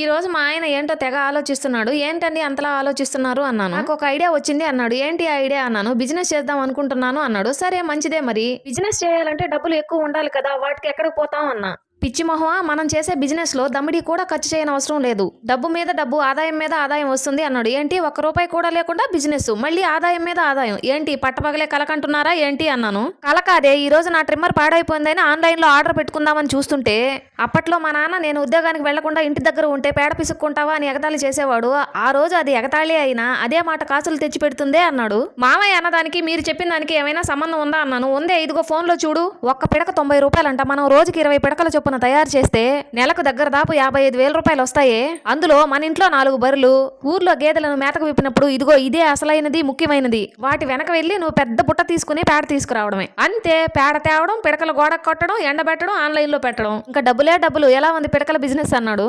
ఈ రోజు మా ఆయన ఏంటో తెగ ఆలోచిస్తున్నాడు. ఏంటండి అంతలా ఆలోచిస్తున్నారు అన్నాను. నాకు ఒక ఐడియా వచ్చింది అన్నాడు. ఏంటి ఆ ఐడియా అన్నాను. బిజినెస్ చేద్దాం అనుకుంటున్నాను అన్నాడు. సరే మంచిదే మరి. బిజినెస్ చేయాలంటే డబ్బులు ఎక్కువ ఉండాలి కదా, వాటికి ఎక్కడికి పోతాం అన్నా. పిచ్చి మొహమా, మనం చేసే బిజినెస్ లో దమ్మిడి కూడా ఖర్చు చేయనవసరం లేదు. డబ్బు మీద డబ్బు, ఆదాయం మీద ఆదాయం వస్తుంది అన్నాడు. ఏంటి, ఒక్క రూపాయి కూడా లేకుండా బిజినెస్, మళ్ళీ ఆదాయం మీద ఆదాయం ఏంటి, పట్టపగలే కలకంటున్నారా ఏంటి అన్నాను. కల కాదే, ఈ రోజు నా ట్రిమ్మర్ పాడైపోయిందని ఆన్లైన్ లో ఆర్డర్ పెట్టుకుందామని చూస్తుంటే అప్పట్లో మా నాన్న నేను ఉద్యోగానికి వెళ్లకుండా ఇంటి దగ్గర ఉంటే పేడ పిసుక్కుంటావా అని ఎగతాళి చేసేవాడు. ఆ రోజు అది ఎగతాళి అయినా అదే మాట కాసులు తెచ్చి పెడుతుందే అన్నాడు. మామయ్య అన్నదానికి మీరు చెప్పిన దానికి ఏమైనా సంబంధం ఉందా అన్నాను. ఉందే, ఇదిగో ఫోన్ లో చూడు. ఒక్క పిడక 90 రూపాయలంట. మనం రోజుకి 20 పిడకల చొప్పున తయారు చేస్తే నెలకు దగ్గర దాపు 55,000 రూపాయలు వస్తాయి. అందులో మన ఇంట్లో 4 బర్రెలు, ఊర్లో గేదెలను మేతకు విప్పినప్పుడు ఇదిగో ఇదే అసలైనది, ముఖ్యమైనది. వాటి వెనక వెళ్ళి నువ్వు పెద్ద బుట్ట తీసుకుని పేడ తీసుకురావడమే అంతే. పేడ తేవడం, పిడకల గోడ కొట్టడం, ఎండబెట్టడం, ఆన్లైన్ లో పెట్టడం, ఇంకా డబ్బులే డబ్బులు. ఎలా ఉంది పిడకల బిజినెస్ అన్నాడు.